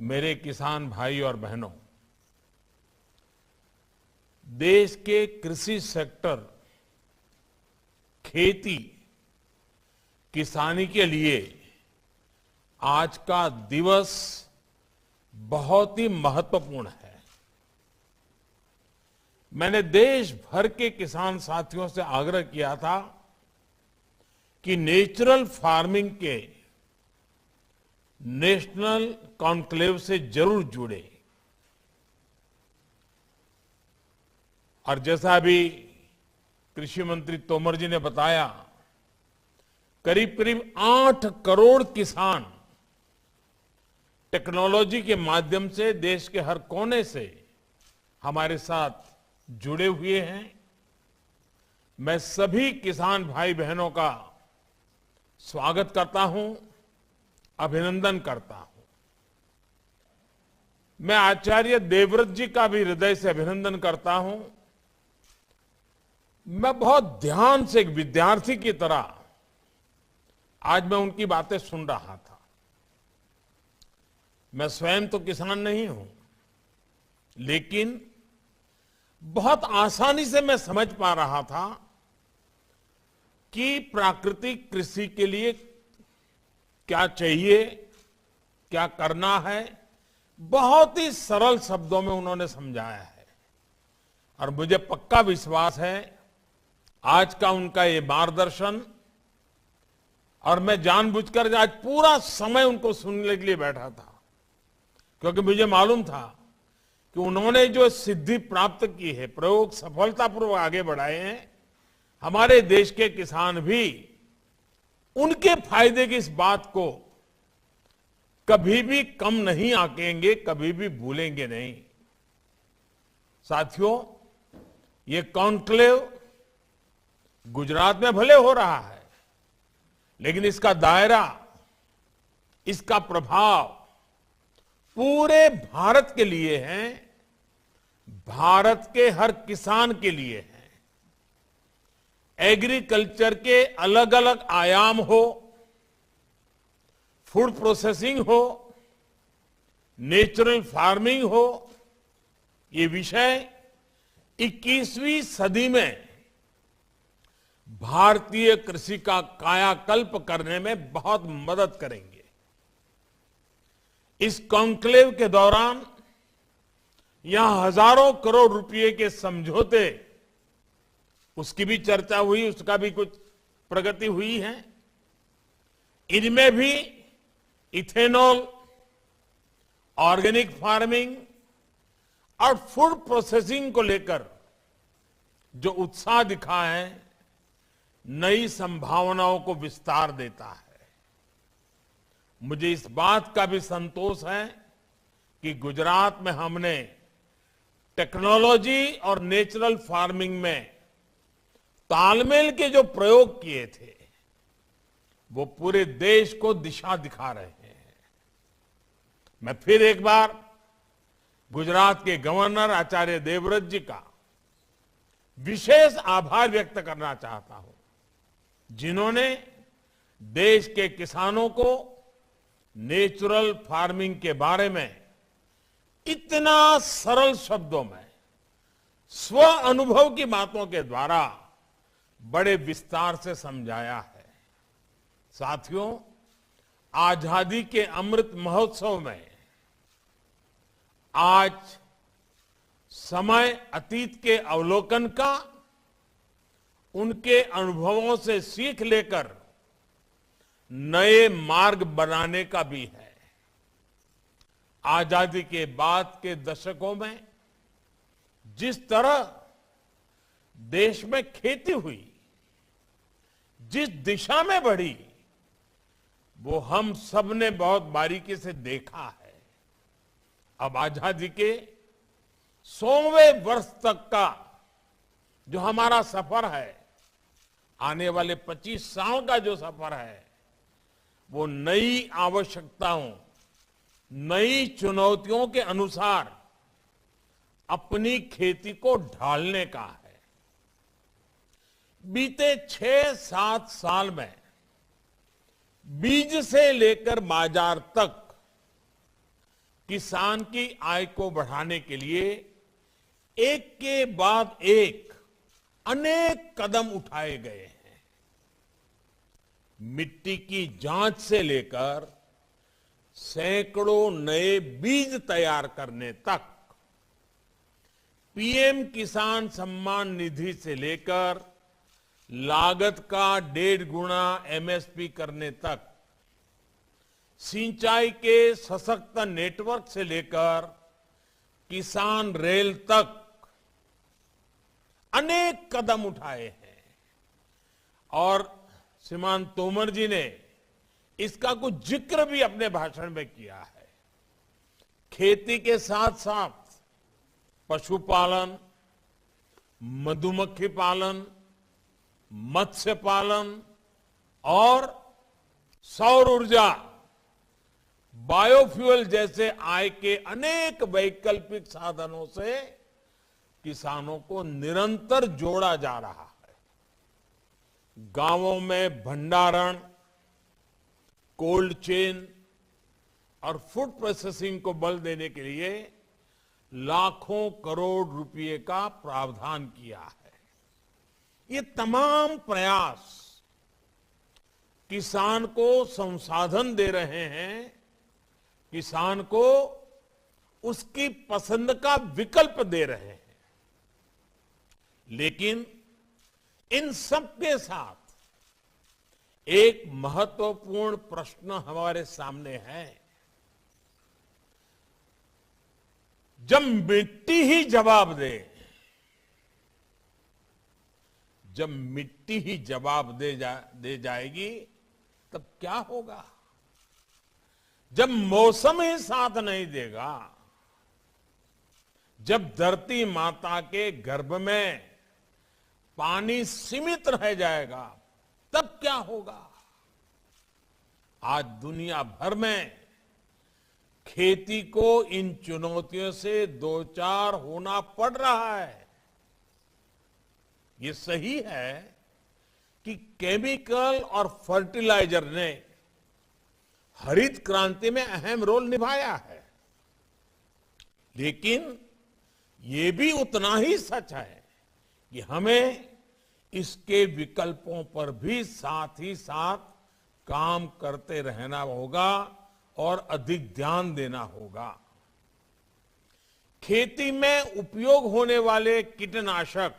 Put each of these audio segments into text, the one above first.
मेरे किसान भाई और बहनों, देश के कृषि सेक्टर, खेती, किसानी के लिए आज का दिवस बहुत ही महत्वपूर्ण है। मैंने देश भर के किसान साथियों से आग्रह किया था कि नेचुरल फार्मिंग के नेशनल कॉन्क्लेव से जरूर जुड़े। और जैसा अभी कृषि मंत्री तोमर जी ने बताया, करीब करीब 8 करोड़ किसान टेक्नोलॉजी के माध्यम से देश के हर कोने से हमारे साथ जुड़े हुए हैं। मैं सभी किसान भाई बहनों का स्वागत करता हूं, अभिनंदन करता हूं। मैं आचार्य देवव्रत जी का भी हृदय से अभिनंदन करता हूं। मैं बहुत ध्यान से एक विद्यार्थी की तरह आज मैं उनकी बातें सुन रहा था। मैं स्वयं तो किसान नहीं हूं, लेकिन बहुत आसानी से मैं समझ पा रहा था कि प्राकृतिक कृषि के लिए क्या चाहिए, क्या करना है। बहुत ही सरल शब्दों में उन्होंने समझाया है और मुझे पक्का विश्वास है आज का उनका ये मार्गदर्शन, और मैं जानबूझकर आज पूरा समय उनको सुनने के लिए बैठा था, क्योंकि मुझे मालूम था कि उन्होंने जो सिद्धि प्राप्त की है, प्रयोग सफलतापूर्वक आगे बढ़ाए हैं, हमारे देश के किसान भी उनके फायदे की इस बात को कभी भी कम नहीं आंकेंगे, कभी भी भूलेंगे नहीं। साथियों, ये कॉन्क्लेव गुजरात में भले हो रहा है, लेकिन इसका दायरा, इसका प्रभाव पूरे भारत के लिए है, भारत के हर किसान के लिए है। एग्रीकल्चर के अलग अलग आयाम हो, फूड प्रोसेसिंग हो, नेचुरल फार्मिंग हो, ये विषय 21वीं सदी में भारतीय कृषि का कायाकल्प करने में बहुत मदद करेंगे। इस कॉन्क्लेव के दौरान यहां हजारों करोड़ रुपए के समझौते, उसकी भी चर्चा हुई, उसका भी कुछ प्रगति हुई है। इनमें भी इथेनॉल, ऑर्गेनिक फार्मिंग और फूड प्रोसेसिंग को लेकर जो उत्साह दिखा है, नई संभावनाओं को विस्तार देता है। मुझे इस बात का भी संतोष है कि गुजरात में हमने टेक्नोलॉजी और नेचुरल फार्मिंग में तालमेल के जो प्रयोग किए थे, वो पूरे देश को दिशा दिखा रहे हैं। मैं फिर एक बार गुजरात के गवर्नर आचार्य देवव्रत जी का विशेष आभार व्यक्त करना चाहता हूं, जिन्होंने देश के किसानों को नेचुरल फार्मिंग के बारे में इतना सरल शब्दों में स्व अनुभव की बातों के द्वारा बड़े विस्तार से समझाया है। साथियों, आजादी के अमृत महोत्सव में आज समय अतीत के अवलोकन का, उनके अनुभवों से सीख लेकर नए मार्ग बनाने का भी है। आजादी के बाद के दशकों में जिस तरह देश में खेती हुई, जिस दिशा में बढ़ी, वो हम सब ने बहुत बारीकी से देखा है। अब आजादी के 100वें वर्ष तक का जो हमारा सफर है, आने वाले 25 साल का जो सफर है, वो नई आवश्यकताओं, नई चुनौतियों के अनुसार अपनी खेती को ढालने का है। बीते 6-7 साल में बीज से लेकर बाजार तक किसान की आय को बढ़ाने के लिए एक के बाद एक अनेक कदम उठाए गए हैं। मिट्टी की जांच से लेकर सैकड़ों नए बीज तैयार करने तक, पीएम किसान सम्मान निधि से लेकर लागत का 1.5 गुना एमएसपी करने तक, सिंचाई के सशक्त नेटवर्क से लेकर किसान रेल तक अनेक कदम उठाए हैं। और श्रीमान तोमर जी ने इसका कुछ जिक्र भी अपने भाषण में किया है। खेती के साथ साथ पशुपालन, मधुमक्खी पालन, मत्स्य पालन और सौर ऊर्जा, बायोफ्यूल जैसे आय के अनेक वैकल्पिक साधनों से किसानों को निरंतर जोड़ा जा रहा है। गांवों में भंडारण, कोल्ड चेन और फूड प्रोसेसिंग को बल देने के लिए लाखों करोड़ रुपए का प्रावधान किया है। ये तमाम प्रयास किसान को संसाधन दे रहे हैं, किसान को उसकी पसंद का विकल्प दे रहे हैं। लेकिन इन सब के साथ एक महत्वपूर्ण प्रश्न हमारे सामने है। जब मिट्टी ही जवाब दे, जब मिट्टी ही जवाब दे जाएगी तब क्या होगा? जब मौसम ही साथ नहीं देगा, जब धरती माता के गर्भ में पानी सीमित रह जाएगा तब क्या होगा? आज दुनिया भर में खेती को इन चुनौतियों से दो चार होना पड़ रहा है। ये सही है कि केमिकल और फर्टिलाइजर ने हरित क्रांति में अहम रोल निभाया है, लेकिन ये भी उतना ही सच है कि हमें इसके विकल्पों पर भी साथ ही साथ काम करते रहना होगा और अधिक ध्यान देना होगा। खेती में उपयोग होने वाले कीटनाशक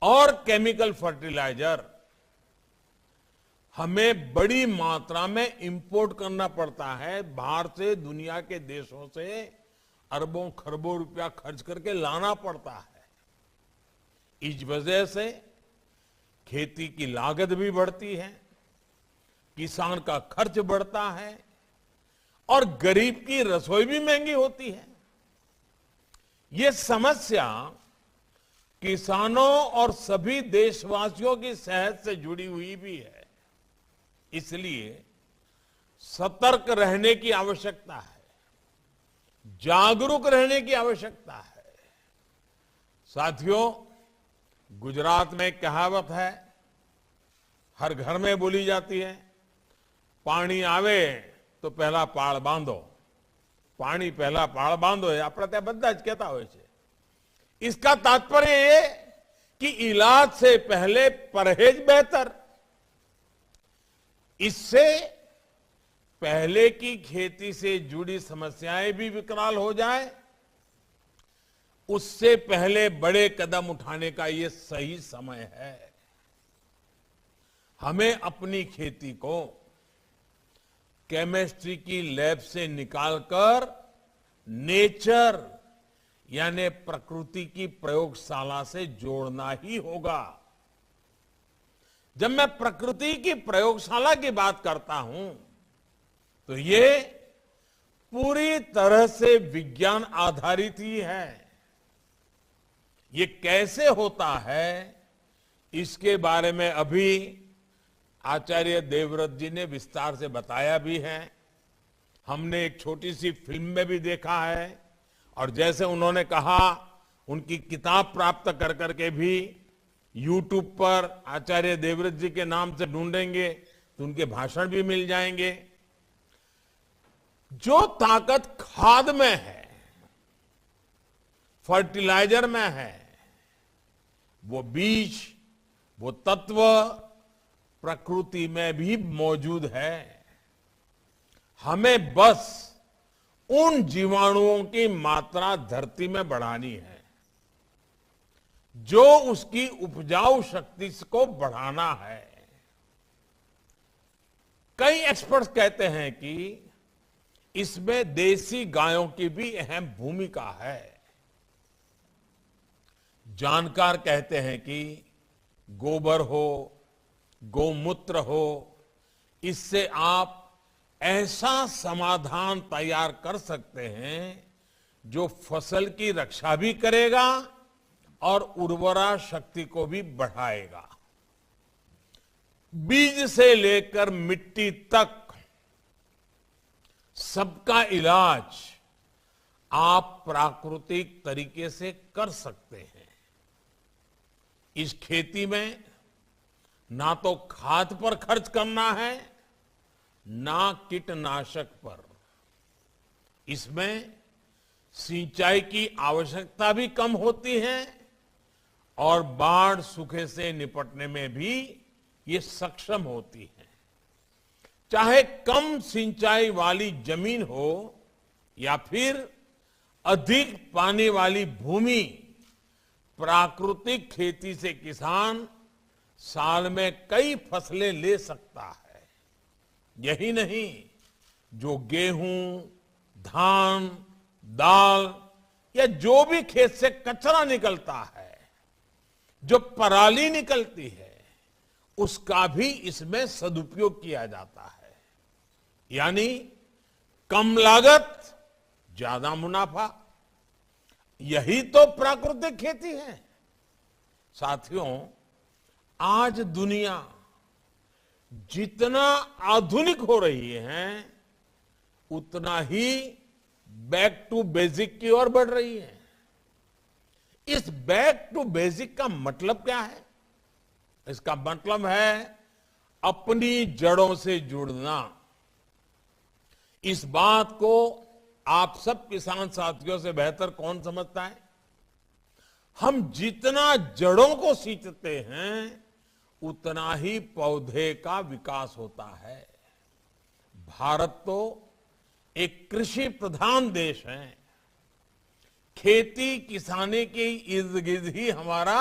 और केमिकल फर्टिलाइजर हमें बड़ी मात्रा में इंपोर्ट करना पड़ता है। बाहर से, दुनिया के देशों से अरबों खरबों रुपया खर्च करके लाना पड़ता है। इस वजह से खेती की लागत भी बढ़ती है, किसान का खर्च बढ़ता है और गरीब की रसोई भी महंगी होती है। ये समस्या किसानों और सभी देशवासियों की सेहत से जुड़ी हुई भी है। इसलिए सतर्क रहने की आवश्यकता है, जागरूक रहने की आवश्यकता है। साथियों, गुजरात में एक कहावत है, हर घर में बोली जाती है, पानी आवे तो पहला पाड़ बांधो। पानी पहला पाड़ बांधो है આપણે ત્યાં બધા જ કહેતા હોય છે। इसका तात्पर्य ये कि इलाज से पहले परहेज बेहतर। इससे पहले की खेती से जुड़ी समस्याएं भी विकराल हो जाए, उससे पहले बड़े कदम उठाने का ये सही समय है। हमें अपनी खेती को केमिस्ट्री की लैब से निकालकर नेचर यानी प्रकृति की प्रयोगशाला से जोड़ना ही होगा। जब मैं प्रकृति की प्रयोगशाला की बात करता हूं तो ये पूरी तरह से विज्ञान आधारित ही है। ये कैसे होता है, इसके बारे में अभी आचार्य देवव्रत जी ने विस्तार से बताया भी है। हमने एक छोटी सी फिल्म में भी देखा है और जैसे उन्होंने कहा, उनकी किताब प्राप्त कर करके भी YouTube पर आचार्य देवव्रत जी के नाम से ढूंढेंगे तो उनके भाषण भी मिल जाएंगे। जो ताकत खाद में है, फर्टिलाइजर में है, वो बीज, वो तत्व प्रकृति में भी मौजूद है। हमें बस उन जीवाणुओं की मात्रा धरती में बढ़ानी है, जो उसकी उपजाऊ शक्ति को बढ़ाना है। कई एक्सपर्ट्स कहते हैं कि इसमें देसी गायों की भी अहम भूमिका है। जानकार कहते हैं कि गोबर हो, गौमूत्र हो, इससे आप ऐसा समाधान तैयार कर सकते हैं जो फसल की रक्षा भी करेगा और उर्वरा शक्ति को भी बढ़ाएगा। बीज से लेकर मिट्टी तक सबका इलाज आप प्राकृतिक तरीके से कर सकते हैं। इस खेती में ना तो खाद पर खर्च करना है, ना कीटनाशक पर। इसमें सिंचाई की आवश्यकता भी कम होती है और बाढ़ सूखे से निपटने में भी ये सक्षम होती है। चाहे कम सिंचाई वाली जमीन हो या फिर अधिक पानी वाली भूमि, प्राकृतिक खेती से किसान साल में कई फसलें ले सकता है। यही नहीं, जो गेहूं, धान, दाल या जो भी खेत से कचरा निकलता है, जो पराली निकलती है, उसका भी इसमें सदुपयोग किया जाता है। यानी कम लागत, ज्यादा मुनाफा। यही तो प्राकृतिक खेती है। साथियों, आज दुनिया जितना आधुनिक हो रही है, उतना ही बैक टू बेसिक की ओर बढ़ रही है। इस बैक टू बेसिक का मतलब क्या है? इसका मतलब है अपनी जड़ों से जुड़ना। इस बात को आप सब किसान साथियों से बेहतर कौन समझता है? हम जितना जड़ों को सींचते हैं, उतना ही पौधे का विकास होता है। भारत तो एक कृषि प्रधान देश है। खेती किसानी के इर्द गिर्द ही हमारा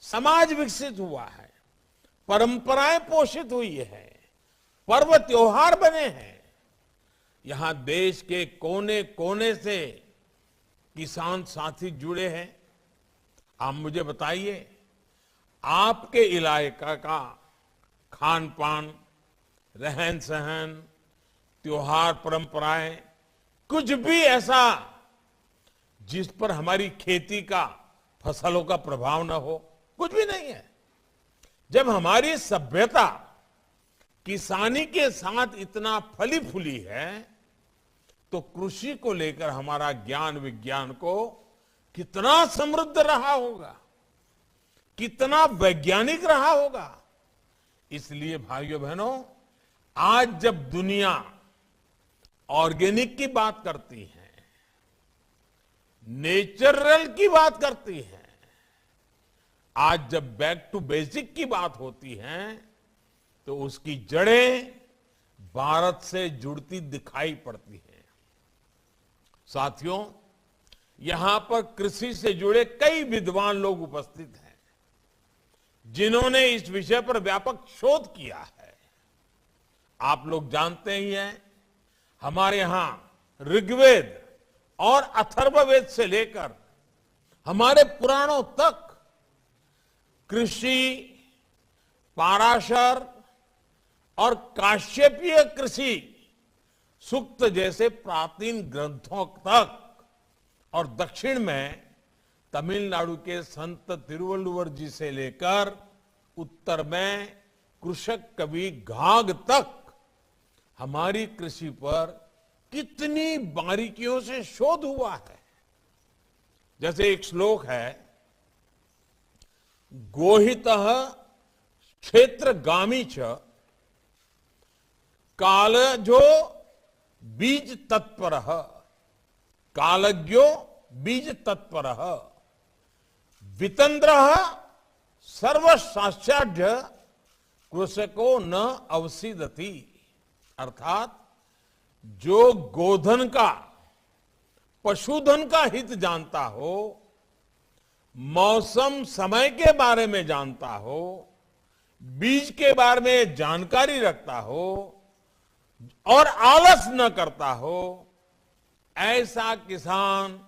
समाज विकसित हुआ है, परंपराएं पोषित हुई है, पर्व त्योहार बने हैं। यहां देश के कोने कोने से किसान साथी जुड़े हैं। आप मुझे बताइए, आपके इलाके का खान पान, रहन सहन, त्योहार, परंपराएं, कुछ भी ऐसा जिस पर हमारी खेती का, फसलों का प्रभाव न हो? कुछ भी नहीं है। जब हमारी सभ्यता किसानी के साथ इतना फली फूली है, तो कृषि को लेकर हमारा ज्ञान विज्ञान को कितना समृद्ध रहा होगा, कितना वैज्ञानिक रहा होगा। इसलिए भाइयों बहनों, आज जब दुनिया ऑर्गेनिक की बात करती है, नेचुरल की बात करती है, आज जब बैक टू बेसिक की बात होती है, तो उसकी जड़ें भारत से जुड़ती दिखाई पड़ती हैं। साथियों, यहां पर कृषि से जुड़े कई विद्वान लोग उपस्थित हैं, जिन्होंने इस विषय पर व्यापक शोध किया है। आप लोग जानते ही हैं, हमारे यहां ऋग्वेद और अथर्ववेद से लेकर हमारे पुराणों तक कृषि, पाराशर और काश्यपीय कृषि सूक्त जैसे प्राचीन ग्रंथों तक, और दक्षिण में तमिलनाडु के संत तिरुवल्लुवर जी से लेकर उत्तर में कृषक कवि घाघ तक हमारी कृषि पर कितनी बारीकियों से शोध हुआ है। जैसे एक श्लोक है, गोहितः क्षेत्रगामी च कालजो बीज तत्परः, कालज्ञो बीज तत्परः, वितन्द्रः सर्वशास्त्राढ्य कृषको न अवसीदति। अर्थात जो गोधन का, पशुधन का हित जानता हो, मौसम समय के बारे में जानता हो, बीज के बारे में जानकारी रखता हो और आलस न करता हो, ऐसा किसान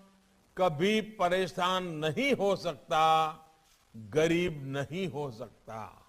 कभी परेशान नहीं हो सकता, गरीब नहीं हो सकता।